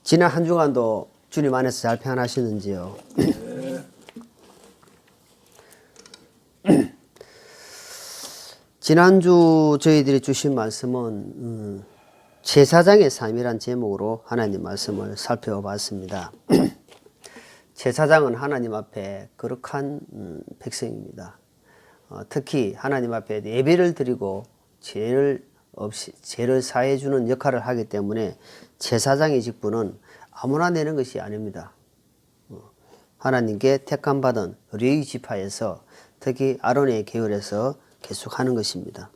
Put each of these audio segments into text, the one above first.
지난 한 주간도 주님 안에서 잘 평안하시는지요? 지난주 저희들이 주신 말씀은 제사장의 삶이란 제목으로 하나님 말씀을 살펴봤습니다. 제사장은 하나님 앞에 거룩한 백성입니다. 특히 하나님 앞에 예배를 드리고 죄를 사해 주는 역할을 하기 때문에 제사장의 직분은 아무나 내는 것이 아닙니다. 하나님께 택함받은 레위 지파에서 특히 아론의 계열에서 계속하는 것입니다.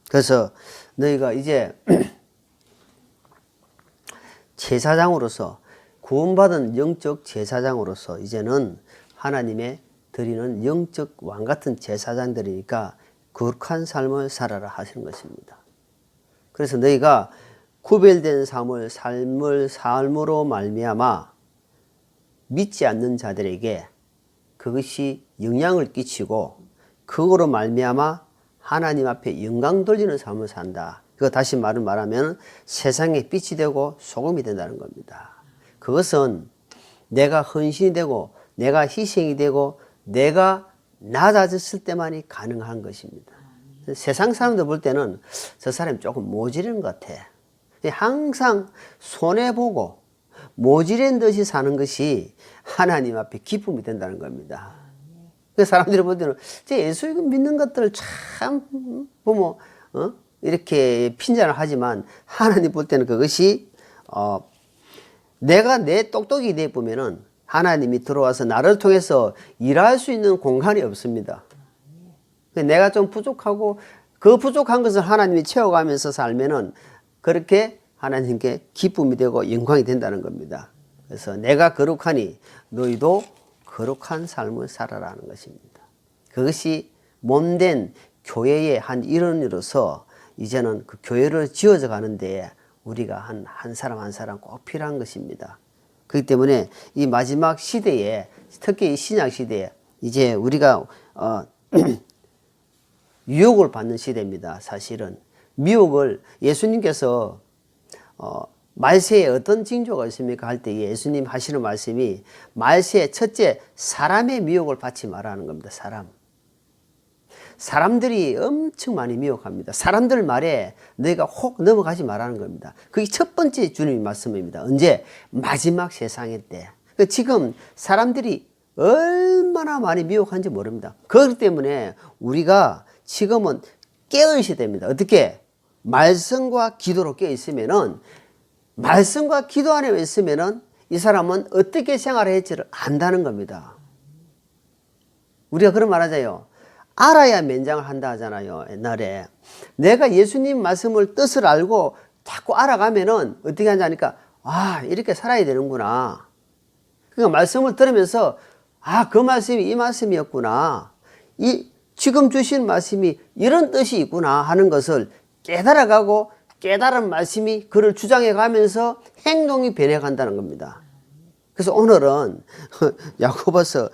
그래서 너희가 이제 제사장으로서 구원받은 영적 제사장으로서 이제는 하나님의 드리는 영적 왕 같은 제사장들이니까 거룩한 삶을 살아라 하시는 것입니다. 그래서 너희가 구별된 삶으로 말미암아 믿지 않는 자들에게 그것이 영향을 끼치고 그거로 말미암아 하나님 앞에 영광 돌리는 삶을 산다. 그거 다시 말하면 세상에 빛이 되고 소금이 된다는 겁니다. 그것은 내가 헌신이 되고 내가 희생이 되고 내가 낮아졌을 때만이 가능한 것입니다. 세상 사람들 볼 때는 저 사람이 조금 모질한 것 같아. 항상 손해보고 모질한 듯이 사는 것이 하나님 앞에 기쁨이 된다는 겁니다. 사람들이 볼 때는 예수 믿는 것들을 참 보면 이렇게 핀잔을 하지만 하나님 볼 때는 그것이 내가 내 똑똑이 돼 보면은 하나님이 들어와서 나를 통해서 일할 수 있는 공간이 없습니다. 내가 좀 부족하고 그 부족한 것을 하나님이 채워가면서 살면은 그렇게 하나님께 기쁨이 되고 영광이 된다는 겁니다. 그래서 내가 거룩하니 너희도 거룩한 삶을 살아라는 것입니다. 그것이 몸된 교회의 한 일원으로서 이제는 그 교회를 지어져 가는데 우리가 한 사람 한 사람 꼭 필요한 것입니다. 그렇기 때문에 이 마지막 시대에 특히 이 신약 시대에 이제 우리가 유혹을 받는 시대입니다. 사실은 미혹을 예수님께서 말세에 어떤 징조가 있습니까 할 때 예수님 하시는 말씀이 말세에 첫째 사람의 미혹을 받지 말라는 겁니다. 사람들이 엄청 많이 미혹합니다. 사람들 말에 너희가 혹 넘어가지 말라는 겁니다. 그게 첫 번째 주님의 말씀입니다. 언제? 마지막 세상일 때. 지금 사람들이 얼마나 많이 미혹한지 모릅니다. 그렇기 때문에 우리가 지금은 깨어있어야 됩니다. 어떻게? 말씀과 기도로 깨어있으면은 말씀과 기도 안에 있으면은 이 사람은 어떻게 생활해야 할지를 안다는 겁니다. 우리가 그런 말 하잖아요. 알아야 면장을 한다 하잖아요. 옛날에 내가 예수님 말씀을 뜻을 알고 자꾸 알아가면은 어떻게 하냐니까 이렇게 살아야 되는구나. 그러니까 말씀을 들으면서 그 말씀이 이 말씀이었구나. 지금 주신 말씀이 이런 뜻이 있구나 하는 것을 깨달아가고 깨달은 말씀이 그를 주장해 가면서 행동이 변해간다는 겁니다. 그래서 오늘은 야고보서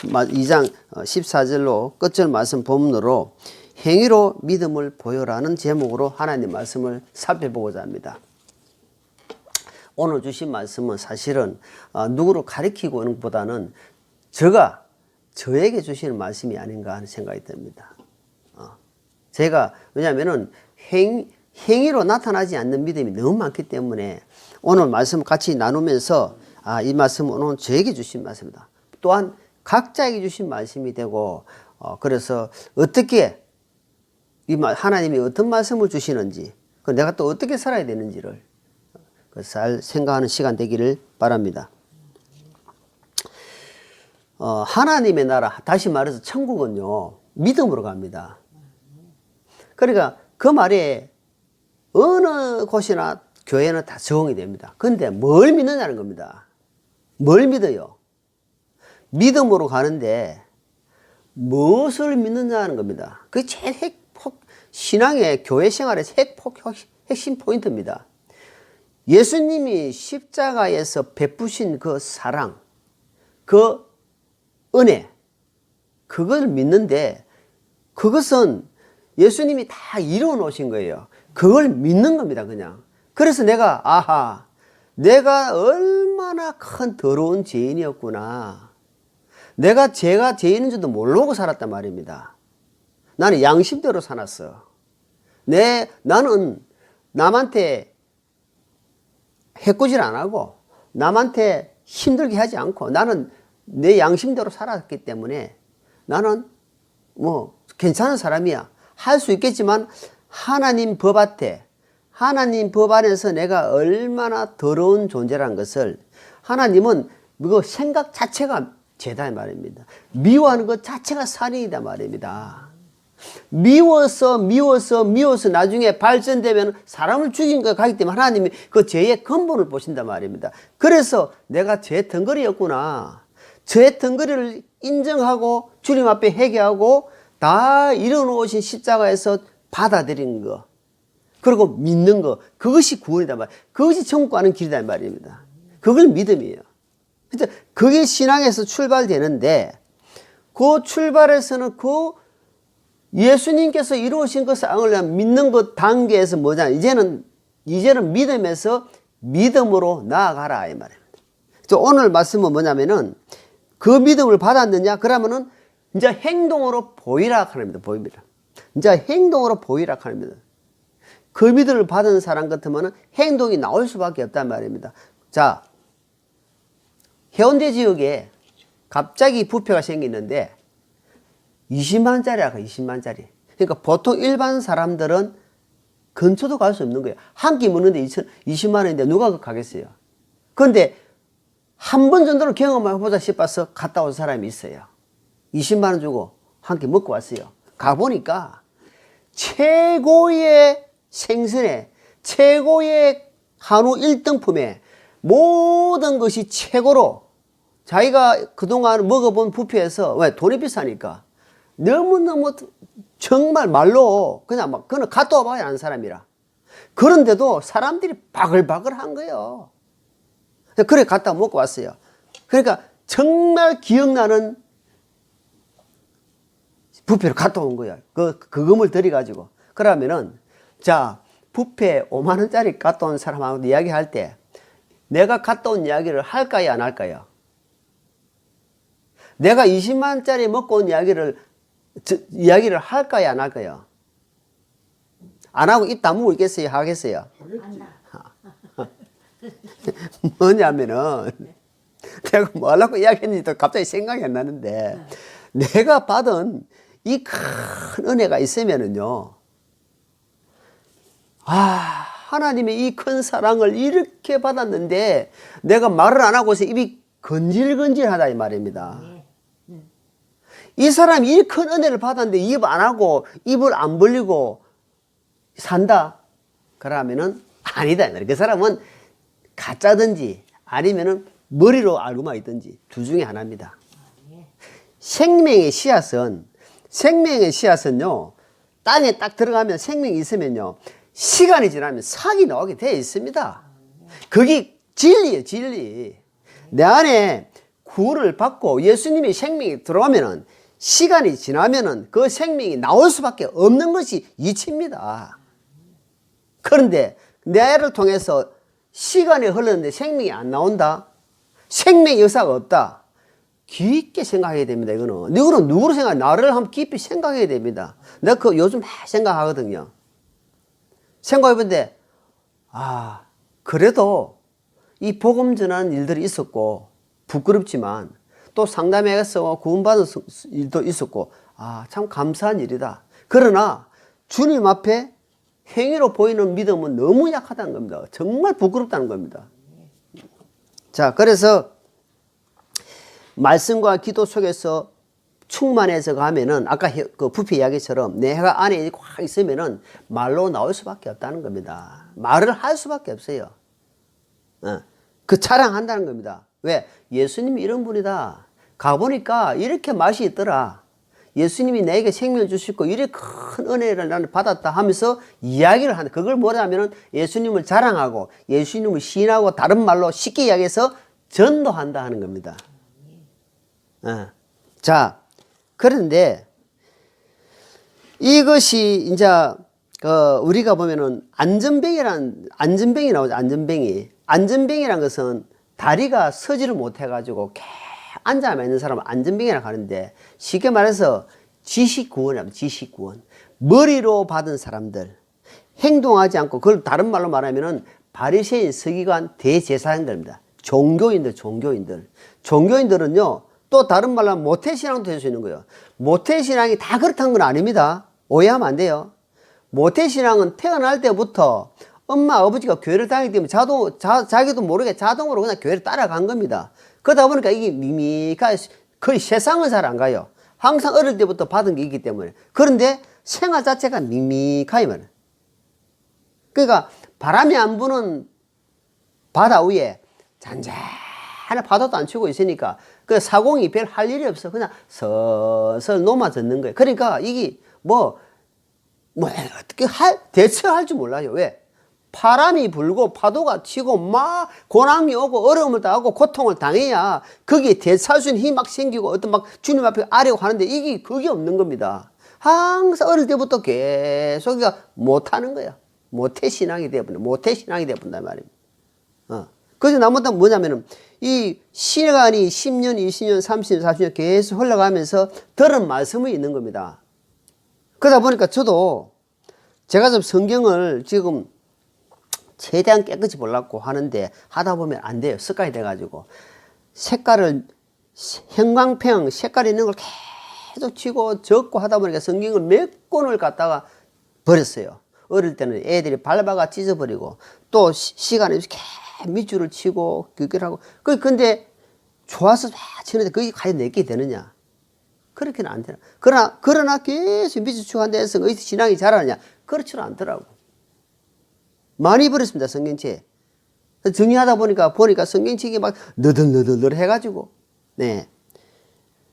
2장 14절로 끝절 말씀 본문으로 행위로 믿음을 보여라는 제목으로 하나님 말씀을 살펴보고자 합니다. 오늘 주신 말씀은 사실은 누구를 가리키고 하는 것보다는 저에게 주시는 말씀이 아닌가 하는 생각이 듭니다. 제가 왜냐하면은 행위로 나타나지 않는 믿음이 너무 많기 때문에 오늘 말씀 같이 나누면서 이 말씀은 오늘 저에게 주신 말씀이다. 또한 각자에게 주신 말씀이 되고 그래서 어떻게 하나님이 어떤 말씀을 주시는지 내가 또 어떻게 살아야 되는지를 잘 생각하는 시간 되기를 바랍니다. 하나님의 나라, 다시 말해서 천국은요 믿음으로 갑니다. 그러니까 그 말에 어느 곳이나 교회는 다 적응이 됩니다. 그런데 뭘 믿느냐는 겁니다. 뭘 믿어요? 믿음으로 가는데 무엇을 믿느냐는 겁니다. 그게 제일 신앙의 교회 생활의 핵심 포인트입니다. 예수님이 십자가에서 베푸신 그 사랑, 그 은혜, 그걸 믿는데 그것은 예수님이 다 이루어 놓으신 거예요. 그걸 믿는 겁니다, 그냥. 그래서 내가 내가 얼마나 큰 더러운 죄인이었구나. 내가 죄가 죄인인 줄도 모르고 살았단 말입니다. 나는 양심대로 살았어. 나는 남한테 해코지를 안 하고 남한테 힘들게 하지 않고 나는 내 양심대로 살았기 때문에 나는 뭐 괜찮은 사람이야. 할 수 있겠지만 하나님 법 안에서 내가 얼마나 더러운 존재라는 것을 하나님은 그 생각 자체가 죄다 말입니다. 미워하는 것 자체가 살인이다 말입니다. 미워서 나중에 발전되면 사람을 죽인 것 같기 때문에 하나님이 그 죄의 근본을 보신단 말입니다. 그래서 내가 죄 덩어리였구나. 죄 덩어리를 인정하고 주님 앞에 회개하고 다 이뤄놓으신 십자가에서 받아들이는 거, 그리고 믿는 거, 그것이 구원이다 말이에요. 그것이 천국 가는 길이다 말입니다. 그걸 믿음이에요. 그래서 그게 신앙에서 출발되는데 그 출발에서는 그 예수님께서 이루어진 그 쌍을 믿는 것 단계에서 뭐냐, 이제는 믿음에서 믿음으로 나아가라 이 말입니다. 오늘 말씀은 뭐냐면은 그 믿음을 받았느냐 그러면은 이제 행동으로 보이라 하는 겁니다. 보입니다. 이제 행동으로 보이라 하는 겁니다. 그 믿음을 받은 사람 같으면은 행동이 나올 수밖에 없단 말입니다. 자, 해운대 지역에 갑자기 부패가 생기는데 20만짜리야, 20만짜리. 그러니까 보통 일반 사람들은 근처도 갈 수 없는 거예요. 한 끼 먹는데 20만 원인데 누가 가겠어요? 그런데 한 번 정도는 경험을 해보자 싶어서 갔다 온 사람이 있어요. 20만 원 주고 한 끼 먹고 왔어요. 가보니까 최고의 생선에 최고의 한우 1등품에 모든 것이 최고로 자기가 그동안 먹어본 뷔페에서 왜 돈이 비싸니까 너무너무 정말 말로 그냥 갔다 와봐야 아는 사람이라. 그런데도 사람들이 바글바글 한 거예요. 그래 갔다 먹고 왔어요. 그러니까 정말 기억나는 뷔페로 갔다 온 거야. 그 금을 들여가지고. 그러면은 자, 뷔페 5만 원짜리 갔다 온 사람하고 이야기할 때 내가 갔다 온 이야기를 할까요, 안 할까요? 내가 20만 원짜리 먹고 온 이야기를 할까요, 안 할까요? 안 하고 입 다물고 있겠어요, 하겠어요? 뭐냐면은 내가 뭐 하려고 이야기했는지 갑자기 생각이 안 나는데 내가 받은 이 큰 은혜가 있으면은요, 하나님의 이 큰 사랑을 이렇게 받았는데 내가 말을 안 하고서 입이 건질건질하다 이 말입니다. 이 사람이 이 큰 은혜를 받았는데 입 안 하고 입을 안 벌리고 산다? 그러면은 아니다. 그 사람은 가짜든지 아니면은 머리로 알고만 있든지 둘 중에 하나입니다. 생명의 씨앗은요, 땅에 딱 들어가면 생명이 있으면요, 시간이 지나면 싹이 나오게 되어 있습니다. 그게 진리예요, 진리. 내 안에 구원을 받고 예수님의 생명이 들어오면은 시간이 지나면은 그 생명이 나올 수밖에 없는 것이 이치입니다. 그런데 내 애를 통해서 시간이 흘렀는데 생명이 안 나온다? 생명의 역사가 없다? 깊게 생각해야 됩니다. 이거는 누구로 생각해? 나를 한번 깊이 생각해야 됩니다. 내가 그 요즘 생각하거든요. 생각해보는데 그래도 이 복음 전하는 일들이 있었고 부끄럽지만 또 상담해서 구원받은 일도 있었고 참 감사한 일이다. 그러나 주님 앞에 행위로 보이는 믿음은 너무 약하다는 겁니다. 정말 부끄럽다는 겁니다. 자, 그래서 말씀과 기도 속에서 충만해서 가면은 아까 그 부패 이야기처럼 내가 안에 확 있으면은 말로 나올 수밖에 없다는 겁니다. 말을 할 수밖에 없어요. 그 자랑한다는 겁니다. 왜? 예수님이 이런 분이다. 가보니까 이렇게 맛이 있더라. 예수님이 내게 생명을 주시고 이렇게 큰 은혜를 나는 받았다 하면서 이야기를 한다. 그걸 뭐냐면은 예수님을 자랑하고 예수님을 시인하고 다른 말로 쉽게 이야기해서 전도한다 하는 겁니다. 자, 그런데 이것이 이제 우리가 보면은 안전뱅이 나오죠. 안전뱅이. 안전병이라는 것은 다리가 서지를 못해가지고 앉아만 있는 사람은 안전병이라고 하는데, 쉽게 말해서 지식구원이랍니다. 지식구원. 머리로 받은 사람들, 행동하지 않고, 그걸 다른 말로 말하면은 바리새인, 서기관, 대제사장들입니다. 종교인들은요, 또 다른 말로 하면 모태신앙도 될 수 있는 거예요. 모태신앙이 다 그렇다는 건 아닙니다. 오해하면 안 돼요. 모태신앙은 태어날 때부터 엄마, 아버지가 교회를 다니기 때문에 자기도 모르게 자동으로 그냥 교회를 따라간 겁니다. 그러다 보니까 이게 밋밋하게 거의 세상은 잘 안 가요. 항상 어릴 때부터 받은 게 있기 때문에. 그런데 생활 자체가 밋밋하게 말이에요. 그러니까 바람이 안 부는 바다 위에 잔잔한 파도도 안 치고 있으니까 그 사공이 별 할 일이 없어. 그냥 서서 녹아듣는 거예요. 그러니까 이게 어떻게 대처할 줄 몰라요. 왜? 바람이 불고 파도가 치고 막 고난이 오고 어려움을 당하고 고통을 당해야 거기에 대처할 수 있는 힘이 막 생기고 어떤 막 주님 앞에 아뢰고 하는데 그게 없는 겁니다. 항상 어릴 때부터 계속 못하는 거야. 모태신앙이 되어본단 말입니다. 그래서 나머지 뭐냐면은 이 시간이 10년, 20년, 30년, 40년 계속 흘러가면서 들은 말씀이 있는 겁니다. 그러다 보니까 저도 제가 좀 성경을 지금 최대한 깨끗이 보려고 하는데 하다 보면 안 돼요. 습관이 돼가지고. 형광펜 색깔 있는 걸 계속 치고 적고 하다 보니까 성경을 몇 권을 갖다가 버렸어요. 어릴 때는 애들이 밟아가 찢어버리고 또 시간이 계속 밑줄을 치고 하고. 근데 좋아서 막 치는데 그게 과연 내게 되느냐? 그렇게는 안 되나. 그러나 계속 밑줄 치고 한다 해서 어디서 신앙이 자라느냐? 그렇지는 않더라고. 많이 버렸습니다, 성경책. 정리하다 보니까 성경책이 막 너덜너덜 해가지고. 네.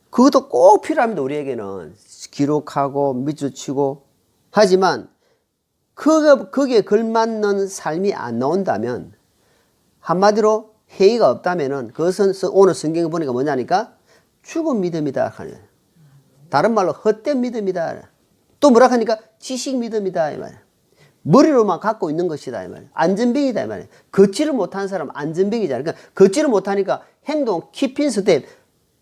그것도 꼭 필요합니다, 우리에게는. 기록하고 밑줄 치고. 하지만 거기에 걸맞는 삶이 안 나온다면, 한마디로 회의가 없다면은 그것은 오늘 성경에 보니까 뭐냐니까 죽은 믿음이다 하는. 다른 말로 헛된 믿음이다. 또 뭐라 하니까 지식 믿음이다 이 말이야. 머리로만 갖고 있는 것이다 이 말이야. 안전병이다 이 말이야. 걷지를 못하는 사람은 안전병이잖아. 그러니까 걷지를 못하니까 행동 깊은 스텝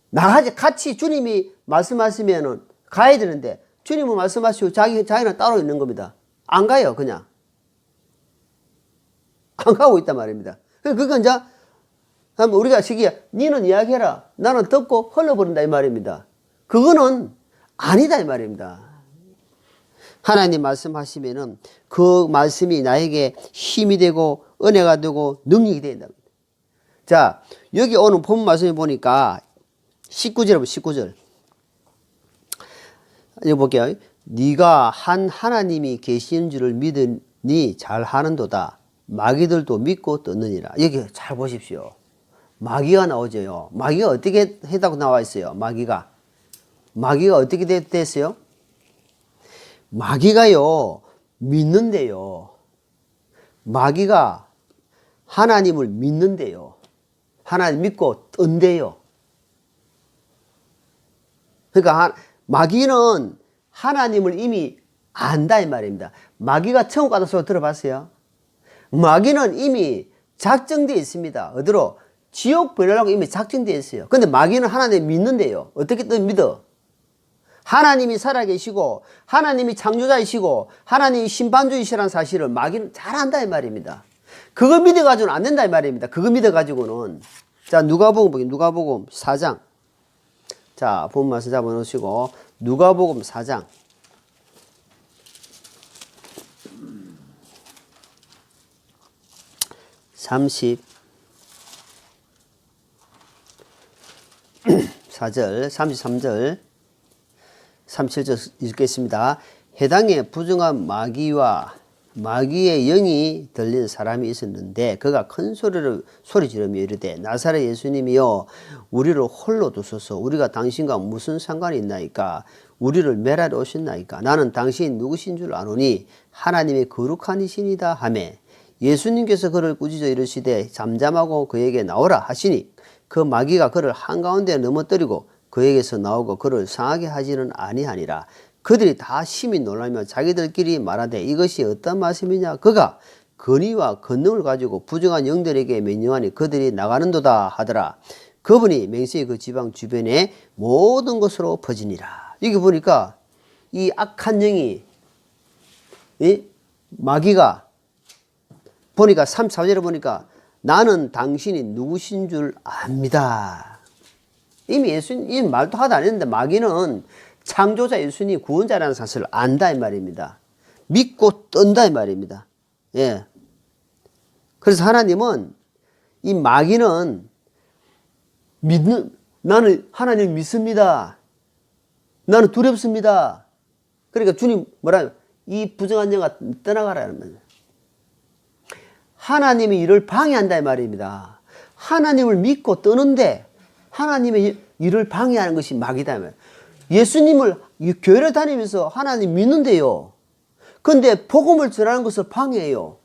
나가지. 같이 주님이 말씀하시면은 가야 되는데 주님은 말씀하시고 자기는 따로 있는 겁니다. 안 가요. 그냥 안 가고 있단 말입니다. 그러니까 이제 우리가 시기에 니는 이야기해라. 나는 듣고 흘러버린다 이 말입니다. 그거는 아니다 이 말입니다. 하나님 말씀하시면은 그 말씀이 나에게 힘이 되고 은혜가 되고 능력이 된다. 자, 여기 오늘 본 말씀에 보니까 19절에 19절. 여기 볼게요. 네가 한 하나님이 계시는 줄을 믿으니 잘하는도다. 마귀들도 믿고 듣느니라. 여기 잘 보십시오. 마귀가 나오죠. 마귀가 어떻게 했다고 나와 있어요. 마귀가 어떻게 됐어요? 마귀가요 믿는데요. 마귀가 하나님을 믿는데요. 하나님 믿고 뜬대요. 그러니까 마귀는 하나님을 이미 안다 이 말입니다. 마귀가 천국 가는 소리 들어봤어요? 마귀는 이미 작정되어 있습니다. 어디로? 지옥 보내려고 이미 작정되어 있어요. 근데 마귀는 하나님 믿는데요. 어떻게든 믿어. 하나님이 살아계시고 하나님이 창조자이시고 하나님이 심판주이시라는 사실을 마귀는 잘 안다 이 말입니다. 그거 믿어가지고는 안 된다 이 말입니다. 그거 믿어가지고는. 자, 누가복음 4장. 자, 본 말씀 잡아놓으시고 누가복음 4장 34절 33절 37절 읽겠습니다. 해당에 부정한 마귀의 영이 들린 사람이 있었는데 그가 큰 소리 지르며 이르되 나사렛 예수님이여 우리를 홀로 두소서. 우리가 당신과 무슨 상관이 있나이까. 우리를 멸하러 오셨나이까. 나는 당신이 누구신 줄 아노니 하나님의 거룩한 이신이다 하매 예수님께서 그를 꾸짖어 이르시되 잠잠하고 그에게 나오라 하시니 그 마귀가 그를 한가운데 넘어뜨리고 그에게서 나오고 그를 상하게 하지는 아니하니라. 그들이 다 심히 놀라며 자기들끼리 말하되 이것이 어떤 말씀이냐. 그가 권위와 권능을 가지고 부정한 영들에게 명령하니 그들이 나가는도다 하더라. 그분이 맹세히 그 지방 주변에 모든 곳으로 퍼지니라. 여기 보니까 이 악한 영이, 이 마귀가 보니까 34절에 보니까 나는 당신이 누구신 줄 압니다. 이미 예수님 말도 하도 안 했는데 마귀는 창조자 예수님 구원자라는 사실을 안다 이 말입니다. 믿고 떤다 이 말입니다. 예. 그래서 하나님은 이 마귀는 나는 하나님 믿습니다. 나는 두렵습니다. 그러니까 주님 뭐라 이 부정한 영아 떠나가라는 말이에요. 하나님이 일을 방해한다 이 말입니다. 하나님을 믿고 떠는데 하나님의 일을 방해하는 것이 마귀다. 예수님을 교회를 다니면서 하나님 믿는데요. 그런데 복음을 전하는 것을 방해해요.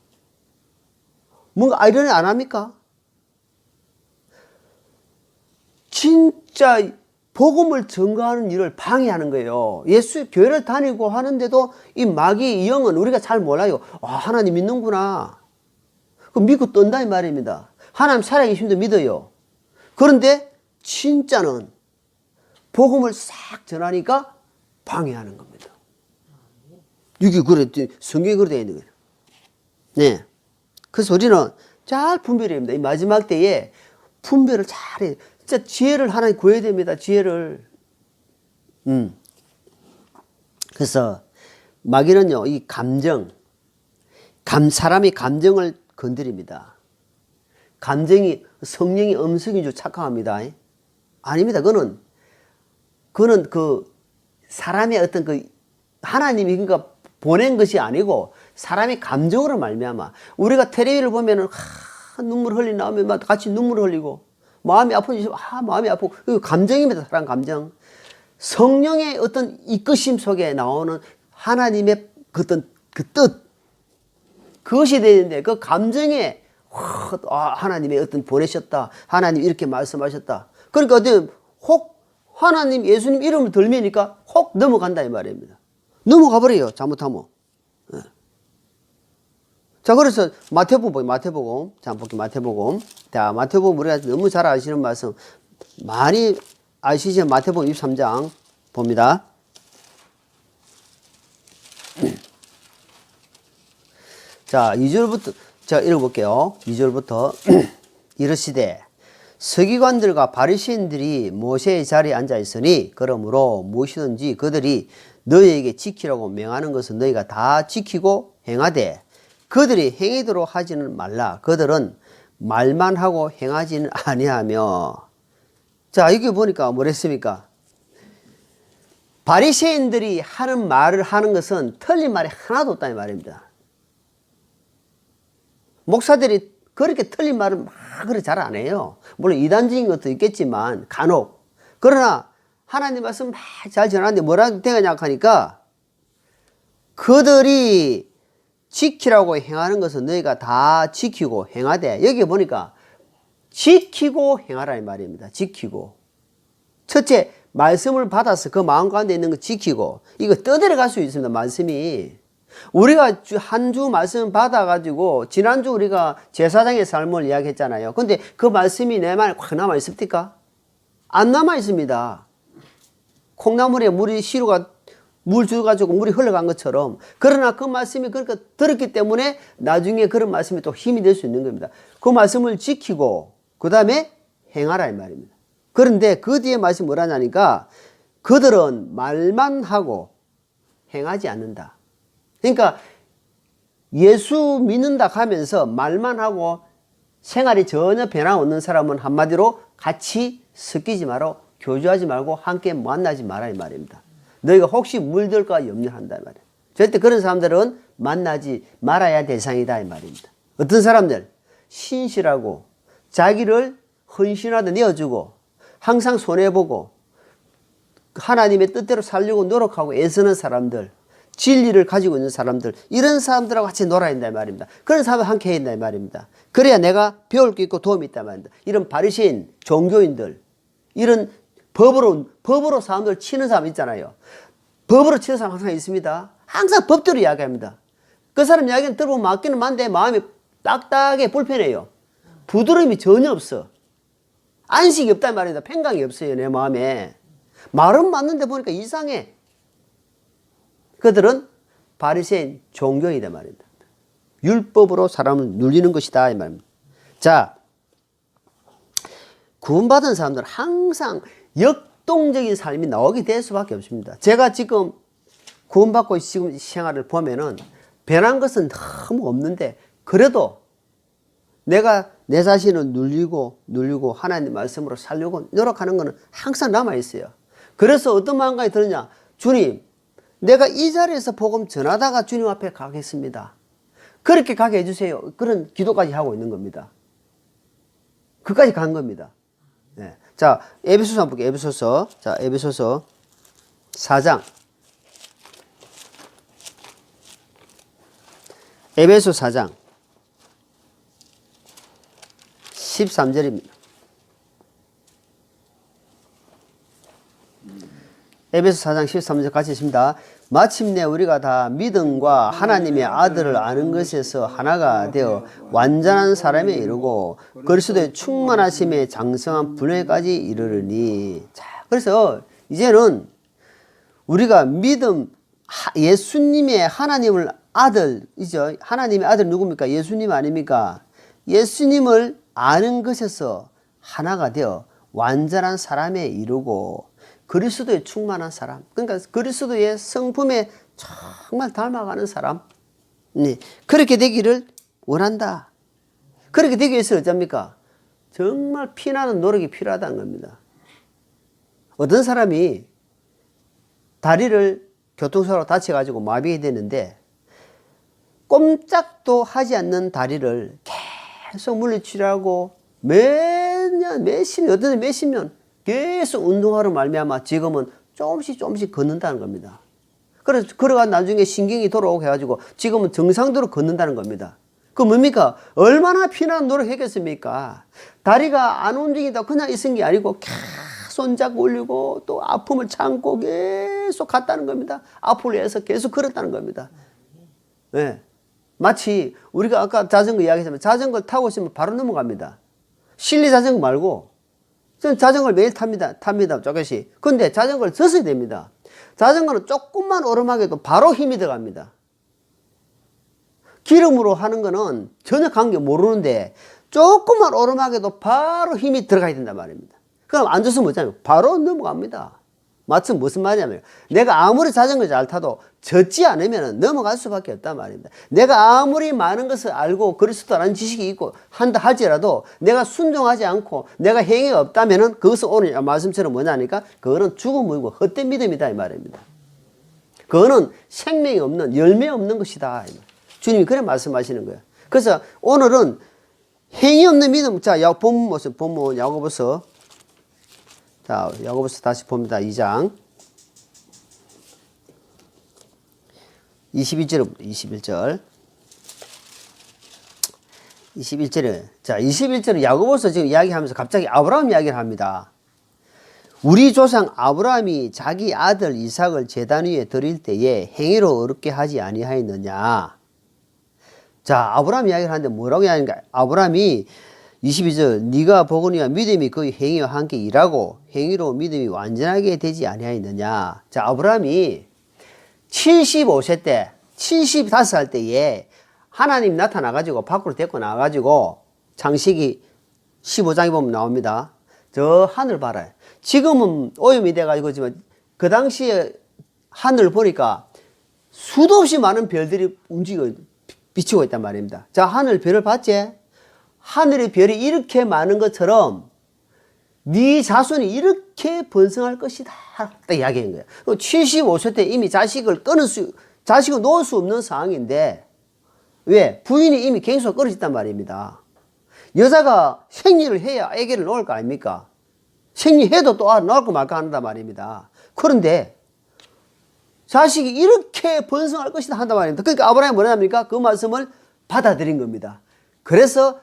뭔가 아이러니 안 합니까? 진짜 복음을 전가하는 일을 방해하는 거예요. 예수 교회를 다니고 하는데도 이 마귀 이 영은 우리가 잘 몰라요. 아, 하나님 믿는구나. 그 믿고 떤다 이 말입니다. 하나님 살아계심도 믿어요. 그런데 진짜는 복음을 싹 전하니까 방해하는 겁니다. 이게 그래 성경에 그래 되어 있는 거예요. 네. 그래서 우리는 잘 분별해야 됩니다. 이 마지막 때에 분별을 잘해. 진짜 지혜를 하나님 구해야 됩니다. 지혜를. 그래서 마귀는요, 이 사람의 감정을 건드립니다. 감정이 성령이 음성인 줄 착각합니다. 아닙니다. 그거는 그 사람의 어떤 그 하나님이 그러니까 보낸 것이 아니고 사람의 감정으로 말미암아. 우리가 텔레비를 보면은 눈물 흘리 나오면 막 같이 눈물 흘리고 마음이 아픈지 마음이 아프고 그 감정입니다. 사람 감정. 성령의 어떤 이끄심 속에 나오는 하나님의 그 어떤 그 뜻 그것이 되는데 그 감정에 하나님의 어떤 보내셨다. 하나님 이렇게 말씀하셨다. 그러니까 혹 하나님 예수님 이름을 들면니까 혹 넘어간다 이 말입니다. 넘어가 버려요. 잘못하면. 네. 자, 그래서 마태복음. 자, 볼게요. 마태복음. 자, 마태복음 우리가 너무 잘 아시는 말씀 많이 아시죠? 마태복음 23장 봅니다. 자, 2절부터 제가 읽어볼게요. 2절부터 이르시되 서기관들과 바리새인들이 모세의 자리에 앉아 있으니 그러므로 무엇이든지 그들이 너희에게 지키라고 명하는 것은 너희가 다 지키고 행하되 그들이 행하도록 하지는 말라. 그들은 말만 하고 행하지는 아니하며. 자, 여기 보니까 뭐랬습니까? 바리새인들이 하는 말을 하는 것은 틀린 말이 하나도 없다는 말입니다. 목사들이 그렇게 틀린 말을 막 그렇게 잘 안 해요. 물론 이단적인 것도 있겠지만 간혹. 그러나 하나님 말씀 막 잘 전하는데 뭐라고 되느냐 하니까 그들이 지키라고 행하는 것은 너희가 다 지키고 행하되 여기 보니까 지키고 행하라 이 말입니다. 지키고. 첫째 말씀을 받아서 그 마음 가운데 있는 거 지키고 이거 떠들어갈 수 있습니다. 말씀이. 우리가 한 주 말씀 받아가지고 지난주 우리가 제사장의 삶을 이야기했잖아요. 근데 그 말씀이 내 마음에 확 남아 있습니까? 안 남아 있습니다. 콩나물에 물이 시루가 물 주어가지고 물이 흘러간 것처럼. 그러나 그 말씀이 그러니까 들었기 때문에 나중에 그런 말씀이 또 힘이 될 수 있는 겁니다. 그 말씀을 지키고 그 다음에 행하라 이 말입니다. 그런데 그 뒤에 말씀이 뭐라냐니까 그들은 말만 하고 행하지 않는다. 그러니까 예수 믿는다 하면서 말만 하고 생활이 전혀 변화없는 사람은 한마디로 같이 섞이지 말고 교주하지 말고 함께 만나지 마라 이 말입니다. 너희가 혹시 물들까 염려한다 이 말이에요. 절대 그런 사람들은 만나지 말아야 대상이다 이 말입니다. 어떤 사람들 신실하고 자기를 헌신하듯 내어주고 항상 손해보고 하나님의 뜻대로 살려고 노력하고 애쓰는 사람들 진리를 가지고 있는 사람들 이런 사람들하고 같이 놀아야 된다 이 말입니다. 그런 사람과 함께 해야 된다 이 말입니다. 그래야 내가 배울 게 있고 도움이 있다 이 말입니다. 이런 바리새인 종교인들 이런 법으로 사람들 치는 사람 있잖아요. 법으로 치는 사람 항상 있습니다. 항상 법대로 이야기합니다. 그 사람 이야기는 들어보면 맞기는 맞는데 마음이 딱딱해 불편해요. 부드러움이 전혀 없어. 안식이 없단 말입니다. 평강이 없어요, 내 마음에. 말은 맞는데 보니까 이상해. 그들은 바리새인 종교이다 말입니다. 율법으로 사람을 눌리는 것이다 이 말입니다. 자, 구원받은 사람들은 항상 역동적인 삶이 나오게 될 수밖에 없습니다. 제가 지금 구원받고 지금 생활을 보면은 변한 것은 너무 없는데 그래도 내가 내 자신을 눌리고 하나님 말씀으로 살려고 노력하는 것은 항상 남아있어요. 그래서 어떤 마음가짐이 드느냐. 주님, 내가 이 자리에서 복음 전하다가 주님 앞에 가겠습니다. 그렇게 가게 해주세요. 그런 기도까지 하고 있는 겁니다. 그까지 간 겁니다. 네. 자, 에베소서 한번 볼게요. 에베소서. 자, 에베소서 4장. 에베소 4장. 13절입니다. 에베소 4장 13절 같이 있습니다. 마침내 우리가 다 믿음과 하나님의 아들을 아는 것에서 하나가 되어 완전한 사람에 이르고 그리스도의 충만하심에 장성한 분회까지 이르르니. 자, 그래서 이제는 우리가 믿음, 예수님의 하나님을 아들이죠. 하나님의 아들 누굽니까? 예수님 아닙니까? 예수님을 아는 것에서 하나가 되어 완전한 사람에 이르고 그리스도의 충만한 사람, 그러니까 그리스도의 성품에 정말 닮아가는 사람, 네, 그렇게 되기를 원한다. 그렇게 되기 위해서 어쩝니까? 정말 피나는 노력이 필요하다는 겁니다. 어떤 사람이 다리를 교통사고로 다쳐가지고 마비가 되는데 꼼짝도 하지 않는 다리를 계속 물리치료하고 매년 몇십 년, 어떤 몇십 년 계속 운동하러 말미암아 지금은 조금씩 걷는다는 겁니다. 그래서 걸어가 나중에 신경이 돌아오게 해가지고 지금은 정상대로 걷는다는 겁니다. 그 뭡니까? 얼마나 피나는 노력했겠습니까? 다리가 안 움직이다 그냥 있은 게 아니고 계속 손잡고 올리고 또 아픔을 참고 계속 갔다는 겁니다. 아픔을 위해서 계속 걸었다는 겁니다. 네. 마치 우리가 아까 자전거 이야기했지만 자전거를 타고 있으면 바로 넘어갑니다. 실내 자전거 말고 저는 자전거를 매일 탑니다. 조금씩. 근데 자전거를 젖어야 됩니다. 자전거는 조금만 오르막에도 바로 힘이 들어갑니다. 기름으로 하는 거는 전혀 관계 모르는데 조금만 오르막에도 바로 힘이 들어가야 된단 말입니다. 그럼 앉아서 뭐냐면 바로 넘어갑니다. 마치 무슨 말이냐면 내가 아무리 자전거 잘 타도 젖지 않으면 넘어갈 수밖에 없단 말입니다. 내가 아무리 많은 것을 알고 그리스도라는 지식이 있고 한다 할지라도 내가 순종하지 않고 내가 행위가 없다면 그것은 오늘 말씀처럼 뭐냐니까 그거는 죽음이고 헛된 믿음이다 이 말입니다. 그거는 생명이 없는 열매 없는 것이다. 주님이 그래 말씀하시는 거예요. 그래서 오늘은 행위 없는 믿음. 자, 본문 야고보서. 자, 야고보서 다시 봅니다. 2장 21절 21절에 자 21절에 야고보서 지금 이야기하면서 갑자기 아브라함 이야기를 합니다. 우리 조상 아브라함이 자기 아들 이삭을 제단 위에 드릴 때에 행위로 어렵게 하지 아니하였느냐. 자, 아브라함 이야기를 하는데 뭐라고 이야기하는가? 아브라함이 22절 네가 보거니와 믿음이 그의 행위와 함께 일하고 행위로 믿음이 완전하게 되지 아니하였느냐. 자, 아브라함이 75세 때 75살 때에 하나님 나타나가지고 밖으로 데리고 나가가지고 창세기 15장에 보면 나옵니다. 저 하늘 봐라. 지금은 오염이 돼가지고 지금 그 당시에 하늘 보니까 수도 없이 많은 별들이 비치고 있단 말입니다. 자, 하늘 별을 봤지? 하늘의 별이 이렇게 많은 것처럼 네 자손이 이렇게 번성할 것이다. 딱 이야기한 거예요. 75세 때 이미 자식을 놓을 수 없는 상황인데 왜? 부인이 이미 갱소가 끊어졌단 말입니다. 여자가 생리를 해야 아기를 낳을 거 아닙니까? 생리해도 또 낳을까 말까 한단 말입니다. 그런데 자식이 이렇게 번성할 것이다 한단 말입니다. 그러니까 아브라함이 뭐냐니까 그 말씀을 받아들인 겁니다. 그래서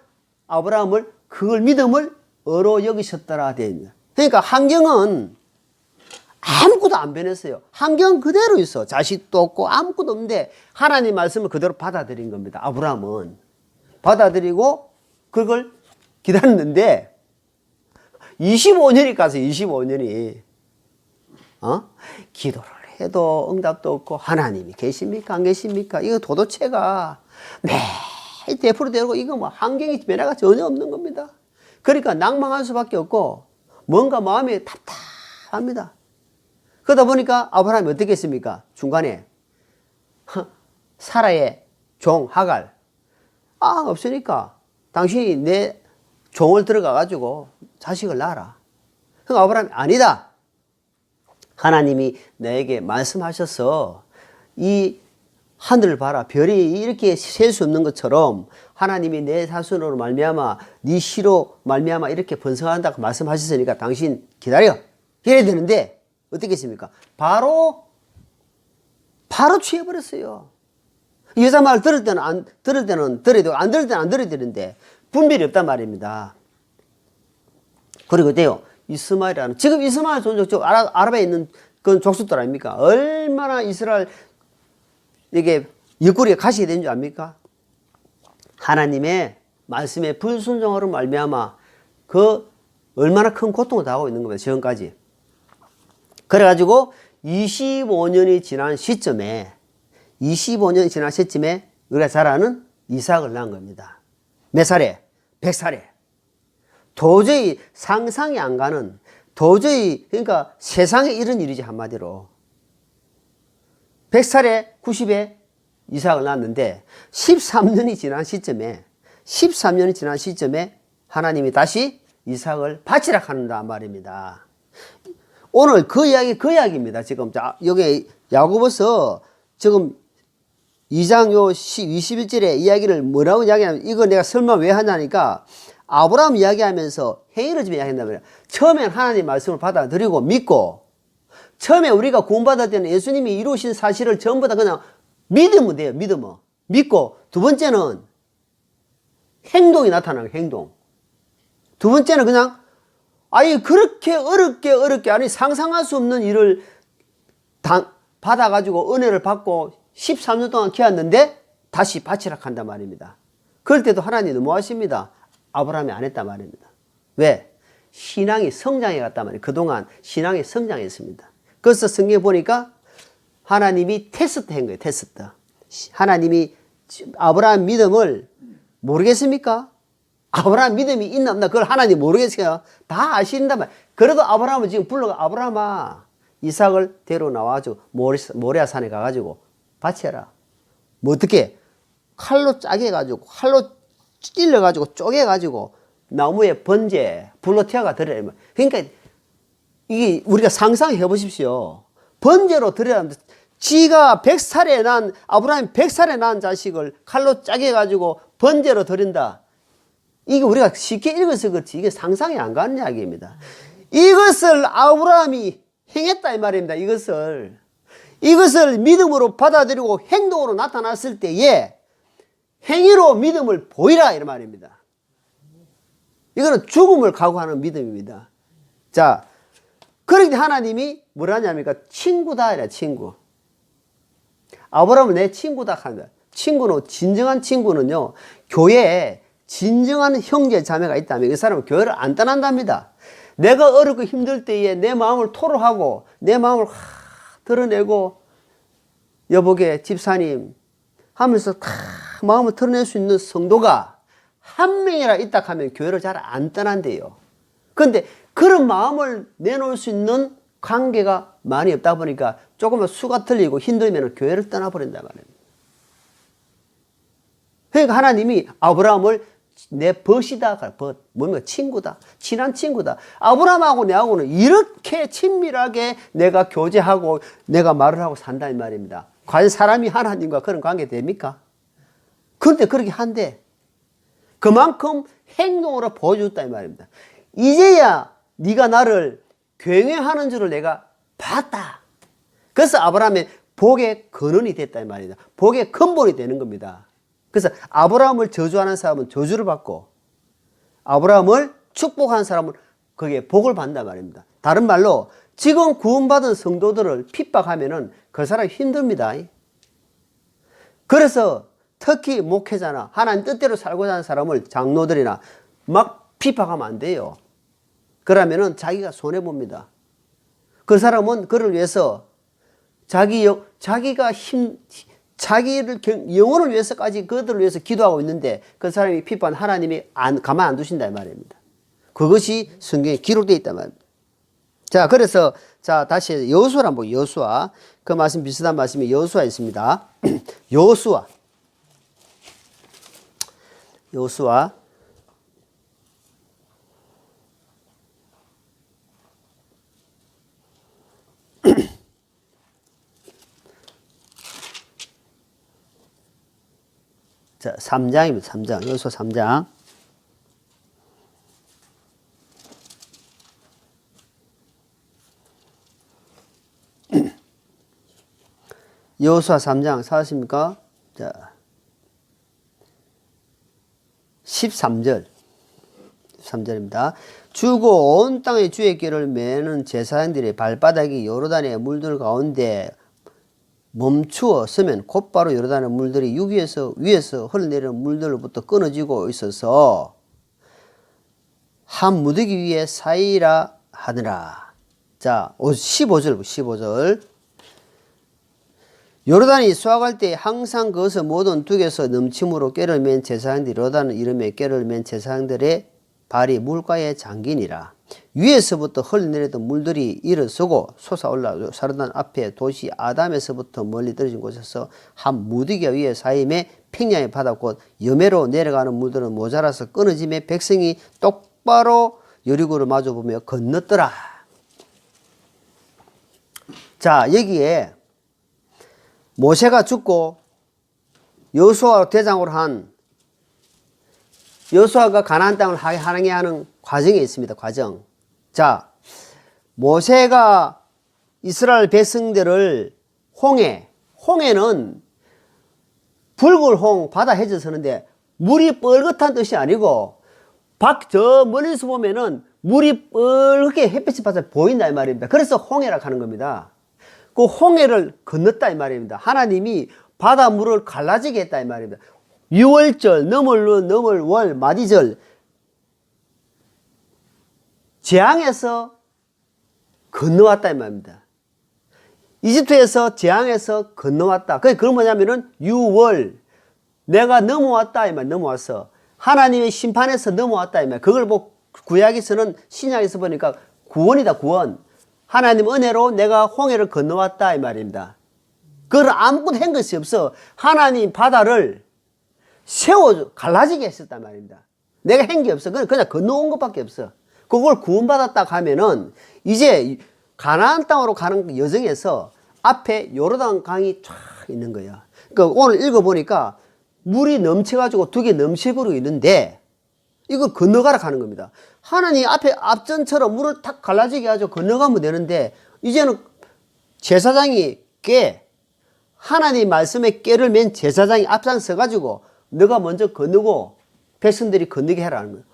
아브라함을 그걸 믿음을 어로 여기셨더라 되어 있냐. 그러니까 환경은 아무것도 아무것도 안 변했어요. 환경 그대로 있어. 자식도 없고 아무것도 없는데 하나님 말씀을 그대로 받아들인 겁니다. 아브라함은 받아들이고 그걸 기다렸는데 25년이 가서 25년이 기도를 해도 응답도 없고 하나님이 계십니까 안 계십니까? 이거 도대체가 매일 대포로 되고 이거 뭐 환경이 변화가 전혀 없는 겁니다. 그러니까 낭망할 수밖에 없고 뭔가 마음이 답답합니다. 그러다 보니까 아브라함이 어떻게 했습니까? 중간에 사라의 종 하갈 없으니까 당신이 내 종을 들어가 가지고 자식을 낳아라. 그러니까 아브라함이 아니다. 하나님이 나에게 말씀하셔서 이 하늘을 봐라. 별이 이렇게 셀 수 없는 것처럼 하나님이 내 자손으로 말미암아 네 씨로 말미암아 이렇게 번성한다고 말씀하셨으니까 당신 기다려. 이래야 되는데 어떻게 했습니까? 바로 취해버렸어요. 이 여자 말 들을 때는 안 들을 때는 들어야 되고 안 들을 때는 안 들어야 되는데 분별이 없단 말입니다. 그리고 돼요. 이스마엘이라는 지금 이스마엘 종족 아랍에 있는 그런 족속들 아닙니까? 얼마나 이스라엘 이게 옆구리에 가시게 된 줄 압니까? 하나님의 말씀에 불순종으로 말미암아 그 얼마나 큰 고통을 당하고 있는 겁니다. 지금까지. 그래가지고 25년이 지난 시점에 우리가 잘 아는 이삭을 낳은 겁니다. 몇 살에? 100살에. 도저히 상상이 안 가는 그러니까 세상에 이런 일이지 한마디로. 100살에 90에 이삭을 낳았는데 13년이 지난 시점에 하나님이 다시 이삭을 바치라 하는다 말입니다. 오늘 그 이야기입니다. 지금 여기 야고보서 지금 2장 21절의 이야기를 뭐라고 이야기하냐면 이거 내가 설마 왜 하냐니까 아브라함 이야기하면서 행위를 좀 이야기한단 말이에요. 처음엔 하나님 말씀을 받아들이고 믿고 처음에 우리가 구원받을 때는 예수님이 이루신 사실을 전부 다 그냥 믿으면 돼요. 믿고 두 번째는 행동이 나타나는 행동. 두 번째는 그냥 그렇게 어렵게 아니 상상할 수 없는 일을 받아가지고 은혜를 받고 13년 동안 키웠는데 다시 바치라 한단 말입니다. 그럴 때도 하나님이 뭐 하십니다? 아브라함이 안 했단 말입니다. 왜? 신앙이 성장해 갔단 말이에요. 그동안 신앙이 성장했습니다. 그래서 성경에 보니까 하나님이 테스트 한 거예요. 테스트. 하나님이 아브라함 믿음을 모르겠습니까? 아브라함 믿음이 있나 없나 그걸 하나님 모르겠어요. 다 아신단 말이에요. 그래도 아브라함은 지금 불러가 아브라함아 이삭을 데리고 나와가지고 모리아산에 가가지고 바쳐라. 뭐 어떻게? 칼로 짜게 해가지고 칼로 찔러가지고 쪼개가지고 나무에 번제 불로 태워가 드려야. 그러니까 이게 우리가 상상해 보십시오. 번제로 드려야 하는데 지가 100살에 난 아브라함이 100살에 낳은 자식을 칼로 짜게 해가지고 번제로 드린다. 이게 우리가 쉽게 읽어서 그렇지 이게 상상이 안 가는 이야기입니다. 이것을 아브라함이 행했다 이 말입니다. 이것을 믿음으로 받아들이고 행동으로 나타났을 때에 행위로 믿음을 보이라 이런 말입니다. 이거는 죽음을 각오하는 믿음입니다. 자, 그런데 하나님이 뭐라 하냐니까 친구다 이래 친구. 아브라함은 내 친구다 합니다. 진정한 친구는요 교회에 진정한 형제 자매가 있다면 그 사람은 교회를 안 떠난답니다. 내가 어렵고 힘들 때에 내 마음을 토로하고 내 마음을 드러내고 여보게 집사님 하면서 다 마음을 드러낼 수 있는 성도가 한 명이라 있다 하면 교회를 잘 안 떠난대요. 그런데 그런 마음을 내놓을 수 있는 관계가 많이 없다 보니까 조금만 수가 틀리고 힘들면 교회를 떠나버린단 말입니다. 그러니까 하나님이 아브라함을 내 벗이다. 뭡니까? 친구다. 친한 친구다. 아브라함하고 내하고는 이렇게 친밀하게 내가 교제하고 내가 말을 하고 산다 이 말입니다. 과연 사람이 하나님과 그런 관계 됩니까? 그런데 그렇게 한대. 그만큼 행동으로 보여줬다 이 말입니다. 이제야 네가 나를 경외하는 줄을 내가 봤다. 그래서 아브라함의 복의 근원이 됐다 이 말입니다. 복의 근본이 되는 겁니다. 그래서 아브라함을 저주하는 사람은 저주를 받고 아브라함을 축복하는 사람은 거기에 복을 받는단 말입니다. 다른 말로 지금 구원받은 성도들을 핍박하면은 그 사람이 힘듭니다. 그래서 특히 목회자나 하나님 뜻대로 살고자 하는 사람을 장로들이나 막 핍박하면 안 돼요. 그러면은 자기가 손해봅니다. 그 사람은 그를 위해서 자기가 자기를 영혼을 위해서까지 그들을 위해서 기도하고 있는데 그 사람이 핍박한 하나님이 가만 안 두신다 이 말입니다. 그것이 성경에 기록되어 있단 말입니다. 자, 그래서 자 다시 여호수아를 한번 보고 여호수아 그 말씀 비슷한 말씀이 여호수아 있습니다. 여호수아 자 3장입니다. 3장 여호수아 3장 여호수아 3장 사십니까? 자 13절입니다. 주고 온 땅의 주의 길을 매는 제사장들의 발바닥이 요르단의 물들 가운데 멈추어 서면 곧바로 요르단의 물들이 위에서 흘러내리는 물들로부터 끊어지고 있어서 한 무더기 위에 쌓이라 하느라. 자 15절 요르단이 수확할 때 항상 그것을 모든 둑에서 넘침으로 꾀를 맨 제사장들이 요르단을 이름에 꾀를 맨 제사장들의 발이 물가에 잠기니라. 위에서부터 흘러내리던 물들이 일어서고 솟아올라 사르단 앞에 도시 아담에서부터 멀리 떨어진 곳에서 한 무더기가 위에 쌓임에 평야의 바다 곧 여매로 내려가는 물들은 모자라서 끊어짐에 백성이 똑바로 여리고를 마주보며 건넜더라. 자 여기에 모세가 죽고 여호수아 대장으로 한 여호수아가 가나안 땅을 항해하는 과정이 있습니다. 과정. 자, 모세가 이스라엘 백성들을 홍해는 붉은 홍 바다 해저 서는데 물이 뻘겋다는 뜻이 아니고 저 멀리서 보면은 물이 뻘겋게 햇빛이 받아 보인다 이 말입니다. 그래서 홍해라고 하는 겁니다. 그 홍해를 건넜다 이 말입니다. 하나님이 바닷물을 갈라지게 했다 이 말입니다. 유월절, 너물월, 마디절 재앙에서 건너왔다 이 말입니다. 이집트에서 재앙에서 건너왔다. 그건 뭐냐면은 유월 내가 넘어왔다 이 말. 넘어왔어. 하나님의 심판에서 넘어왔다 이 말. 그걸 뭐 구약에서는 신약에서 보니까 구원이다 구원. 하나님 은혜로 내가 홍해를 건너왔다 이 말입니다. 그걸 아무것도 한 것이 없어. 하나님 바다를 갈라지게 했었단 말입니다. 내가 한 게 없어. 그냥 건너온 것밖에 없어. 그걸 구원받았다 하면은 이제 가나안 땅으로 가는 여정에서 앞에 요르단 강이 쫙 있는 거야. 그러니까 오늘 읽어보니까 물이 넘쳐가지고 두 개 넘쳐버리고 있는데 이거 건너가라 하는 겁니다. 하나님 앞에 앞전처럼 물을 탁 갈라지게 하죠. 건너가면 되는데 이제는 제사장이 하나님 말씀에 꾀를 맨 제사장이 앞장서가지고 너가 먼저 건너고 백성들이 건너게 해라는 거예요.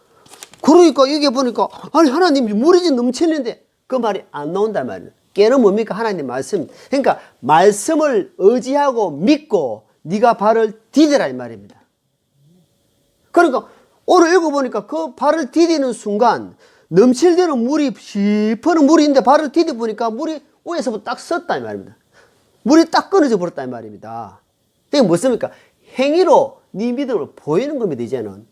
그러니까 이게 보니까 아니 하나님 물이 지금 넘치는데 그 말이 안 나온단 말이에요. 꾀는 뭡니까? 하나님 말씀. 그러니까 말씀을 의지하고 믿고 네가 발을 디뎌라 이 말입니다. 그러니까 오늘 읽어보니까 그 발을 디디는 순간 넘칠대는 물이 시퍼는 물이 있는데 발을 디뎌보니까 물이 위에서부터 딱 섰다 이 말입니다. 물이 딱 끊어져 버렸다 이 말입니다. 이게 무엇입니까? 행위로 네 믿음을 보이는 겁니다. 이제는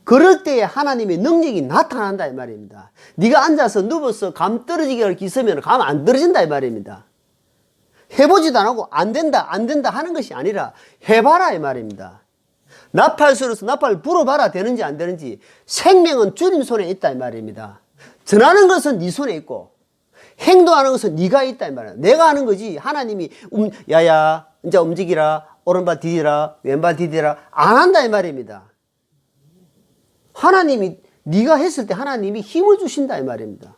그럴 때에 하나님의 능력이 나타난다 이 말입니다. 네가 앉아서 누워서 감 떨어지게 있으면 감 안 떨어진다 이 말입니다. 해보지도 안 하고 안 된다 하는 것이 아니라 해봐라 이 말입니다. 나팔수로서 나팔을 불어봐라 되는지 안 되는지. 생명은 주님 손에 있다 이 말입니다. 전하는 것은 네 손에 있고 행동하는 것은 네가 있다 이 말이야. 내가 하는 거지 하나님이 야야 이제 움직이라 오른발 디디라 왼발 디디라 안 한다 이 말입니다. 하나님이 네가 했을 때 하나님이 힘을 주신다 이 말입니다.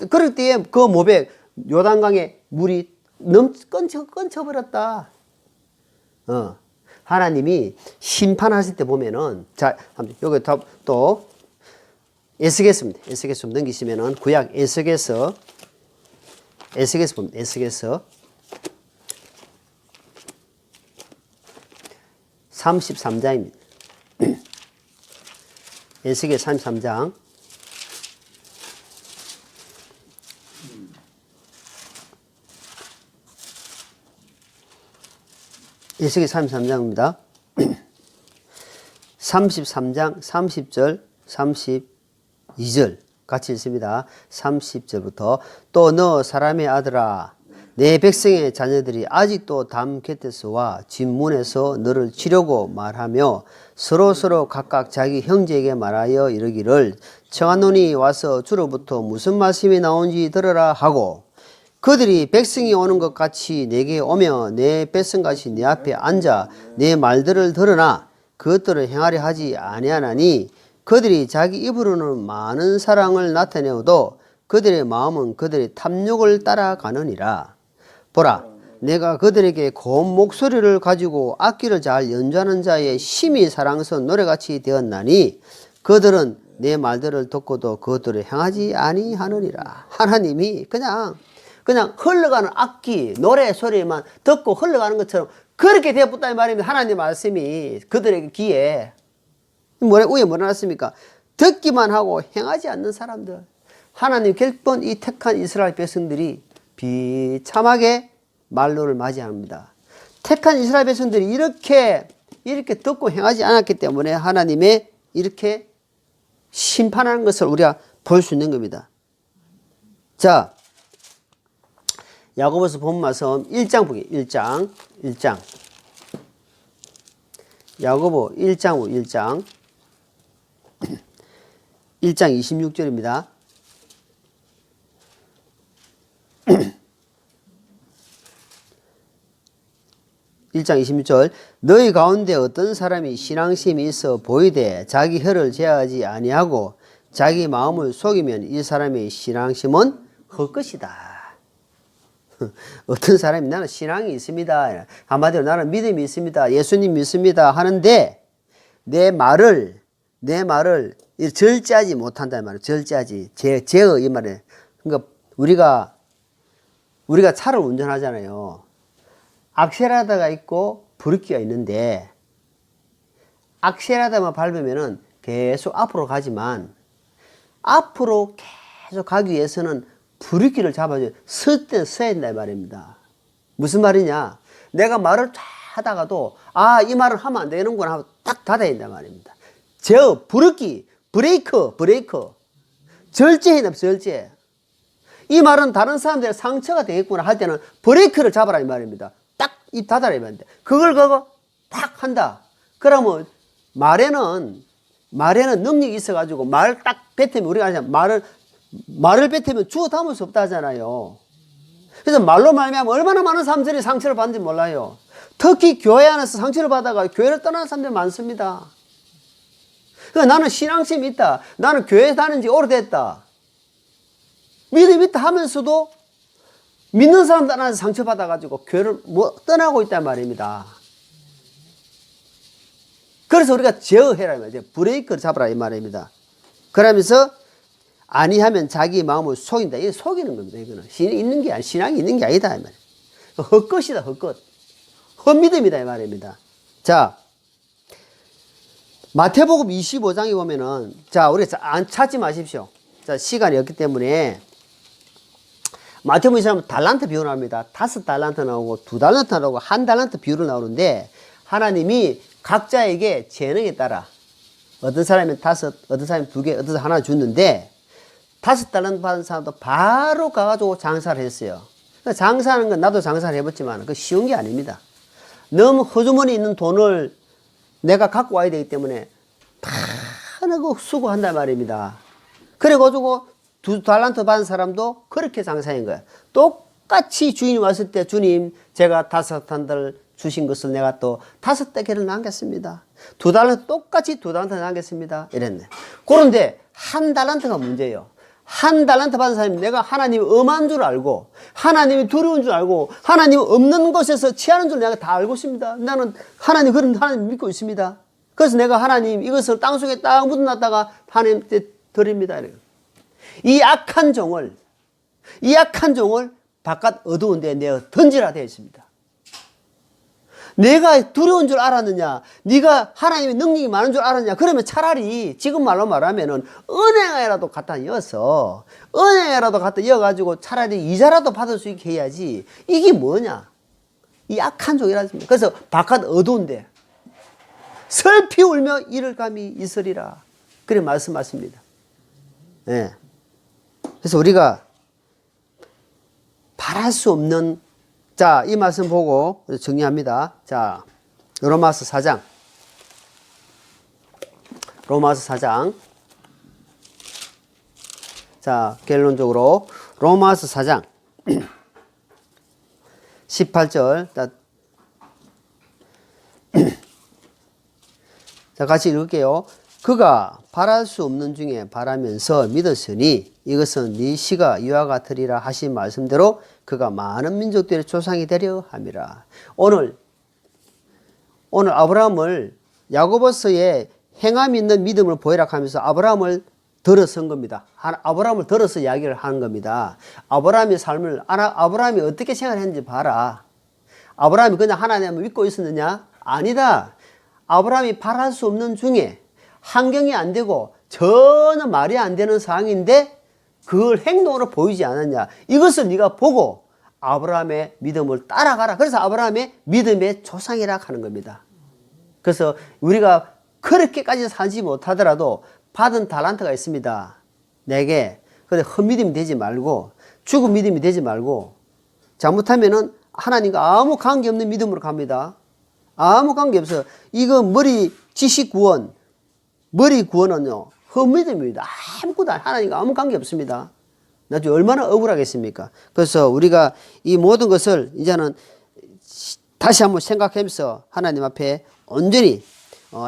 그럴 때에 그 모백 요단강에 물이 끊쳐버렸다. 하나님이 심판하실 때 보면은 자 여기 또 에스겔서입니다. 에스겔서 좀 넘기시면은 구약 에스겔서 보면 에스겔서 33장입니다. 에스겔 33장. 에스겔 33장입니다. 33장 30절 32절 같이 읽습니다. 30절부터 또 너 사람의 아들아 내 백성의 자녀들이 아직도 담 곁에서 와 진문에서 너를 치려고 말하며 서로 각각 자기 형제에게 말하여 이르기를 청하노니 와서 주로부터 무슨 말씀이 나온지 들으라 하고 그들이 백성이 오는 것 같이 내게 오며 내 백성같이 내 앞에 앉아 내 말들을 들으나 그것들을 행하려 하지 아니하나니 그들이 자기 입으로는 많은 사랑을 나타내어도 그들의 마음은 그들의 탐욕을 따라가느니라. 보라, 내가 그들에게 고운 목소리를 가지고 악기를 잘 연주하는 자의 심히 사랑스러운 노래같이 되었나니 그들은 내 말들을 듣고도 그것들을 행하지 아니하느니라. 하나님이 그냥 흘러가는 악기, 노래 소리만 듣고 흘러가는 것처럼 그렇게 되어붙다 이 말입니다. 하나님 말씀이 그들에게 귀에 위에 뭐라 놨습니까? 듣기만 하고 행하지 않는 사람들. 하나님 결번 이 택한 이스라엘 백성들이 비참하게 말로를 맞이합니다. 택한 이스라엘 백성들이 이렇게 듣고 행하지 않았기 때문에 하나님의 이렇게 심판하는 것을 우리가 볼 수 있는 겁니다. 자, 야고보서 본 말씀 1장 보기 1장 야고보 1장 26절입니다. 1장 26절 너희 가운데 어떤 사람이 신앙심이 있어 보이되 자기 혀를 제하지 아니하고 자기 마음을 속이면 이 사람의 신앙심은 헛것이다. 어떤 사람이 나는 신앙이 있습니다. 한마디로 나는 믿음이 있습니다. 예수님 믿습니다. 하는데 내 말을 절제하지 못한다는 말이에요. 절제하지. 제어 이 말이에요. 그러니까 우리가 차를 운전하잖아요. 악셀라다가 있고 브레이크가 있는데 악셀라다만 밟으면은 계속 앞으로 가지만 앞으로 계속 가기 위해서는 브레이크를 잡아줘요. 설 때 서야 된다 이 말입니다. 무슨 말이냐? 내가 말을 쫙 하다가도 이 말을 하면 안 되는구나 하고 딱 닫아야 된다 말입니다. 제어, 브레이크 절제해야 됩니다. 절제. 이 말은 다른 사람들의 상처가 되겠구나 할 때는 브레이크를 잡아라 이 말입니다. 딱 입 닫아라 이 말인데 그걸 딱 한다. 그러면 말에는 능력이 있어가지고 말 딱 뱉으면 우리가 하잖아요. 말을 뱉으면 주워 담을 수 없다 하잖아요. 그래서 말로 말미암아 얼마나 많은 사람들이 상처를 받는지 몰라요. 특히 교회 안에서 상처를 받아가 교회를 떠나는 사람들이 많습니다. 그러니까 나는 신앙심이 있다. 나는 교회 다닌 지 오래됐다. 믿음이 있다 하면서도 믿는 사람들 안에서 상처받아가지고 교회를 떠나고 있단 말입니다. 그래서 우리가 제어해라 이 말이에요. 브레이크를 잡아라 이 말입니다. 그러면서 아니하면 자기 마음을 속인다. 이게 속이는 겁니다. 이거는 신앙이 있는 게 아니다 이 말이에요. 헛것이다 헛것. 헛믿음이다 이 말입니다. 자, 마태복음 25장에 보면은 우리가 안 찾지 마십시오. 자, 시간이 없기 때문에 마태복음 25장은 달란트 비유를 합니다. 5달란트 나오고 2달란트 나오고 1달란트 비유를 나오는데 하나님이 각자에게 재능에 따라 어떤 사람은 5, 어떤 사람은 2개, 어떤 사람은 하나 줬는데 5달란트 받은 사람도 바로 가가지고 장사를 했어요. 장사하는 건 나도 장사를 해봤지만 그 쉬운 게 아닙니다. 너무 허주머니 있는 돈을 내가 갖고 와야 되기 때문에 파나고 수고한단 말입니다. 그래가지고 2달란트 받은 사람도 그렇게 장사한 거야. 똑같이 주인이 왔을 때 주님 제가 5달란트를 주신 것을 내가 또 5대개를 남겼습니다. 2달란트 똑같이 2달란트 남겼습니다. 이랬네. 그런데 1달란트가 문제예요. 1달란트 받은 사람이 내가 하나님이 엄한 줄 알고 하나님이 두려운 줄 알고 하나님이 없는 곳에서 취하는 줄 내가 다 알고 있습니다. 나는 그런 하나님 믿고 있습니다. 그래서 내가 하나님 이것을 땅속에 딱 묻어놨다가 하나님께 드립니다. 이 악한 종을 바깥 어두운 데에 내어 던지라 되어 있습니다. 내가 두려운 줄 알았느냐? 네가 하나님의 능력이 많은 줄 알았느냐? 그러면 차라리 지금 말로 말하면은 은행에라도 갖다 이어가지고 차라리 이자라도 받을 수 있게 해야지. 이게 뭐냐? 이 악한 종이라습니다. 그래서 바깥 어두운데 슬피 울며 이를 감히 있으리라. 그래 말씀하십니다. 예. 그래서 우리가 바랄 수 없는, 자, 이 말씀 보고 정리합니다. 자, 로마서 4장. 자, 결론적으로 로마서 4장 18절. 자, 같이 읽을게요. 그가 바랄 수 없는 중에 바라면서 믿었으니 이것은 네 시가 이와 같으리라 하신 말씀대로 그가 많은 민족들의 조상이 되려 함이라. 오늘 아브라함을 야고보서에 행함이 있는 믿음을 보이라 하면서 아브라함을 들어선 겁니다. 아브라함을 들어서 이야기를 하는 겁니다. 아브라함의 삶을, 아브라함이 어떻게 생활했는지 봐라. 아브라함이 그냥 하나님을 믿고 있었느냐? 아니다. 아브라함이 바랄 수 없는 중에 환경이 안 되고 전혀 말이 안 되는 상황인데 그걸 행동으로 보이지 않았냐. 이것을 네가 보고 아브라함의 믿음을 따라가라. 그래서 아브라함의 믿음의 조상이라 하는 겁니다. 그래서 우리가 그렇게까지 살지 못하더라도 받은 달란트가 있습니다. 내게. 근데 헛믿음이 되지 말고 죽은 믿음이 되지 말고 잘못하면은 하나님과 아무 관계없는 믿음으로 갑니다. 아무 관계없어요. 이거 지식 구원은요 헛믿음입니다. 아무것도 하나님과 아무 관계없습니다. 나중에 얼마나 억울하겠습니까? 그래서 우리가 이 모든 것을 이제는 다시 한번 생각하면서 하나님 앞에 온전히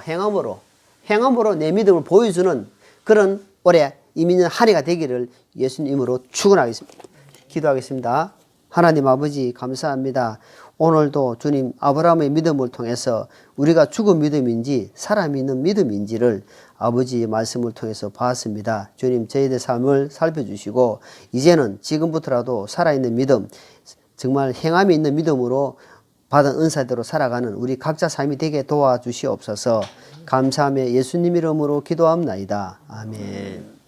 행함으로 내 믿음을 보여주는 그런 올해 이민년 한 해가 되기를 예수님으로 축원하겠습니다. 기도하겠습니다. 하나님 아버지 감사합니다. 오늘도 주님 아브라함의 믿음을 통해서 우리가 죽은 믿음인지 살아있는 믿음인지를 아버지의 말씀을 통해서 봤습니다. 주님 저희들의 삶을 살펴주시고 이제는 지금부터라도 살아있는 믿음, 정말 행함이 있는 믿음으로 받은 은사대로 살아가는 우리 각자 삶이 되게 도와주시옵소서. 감사하며 예수님 이름으로 기도합나이다. 아멘.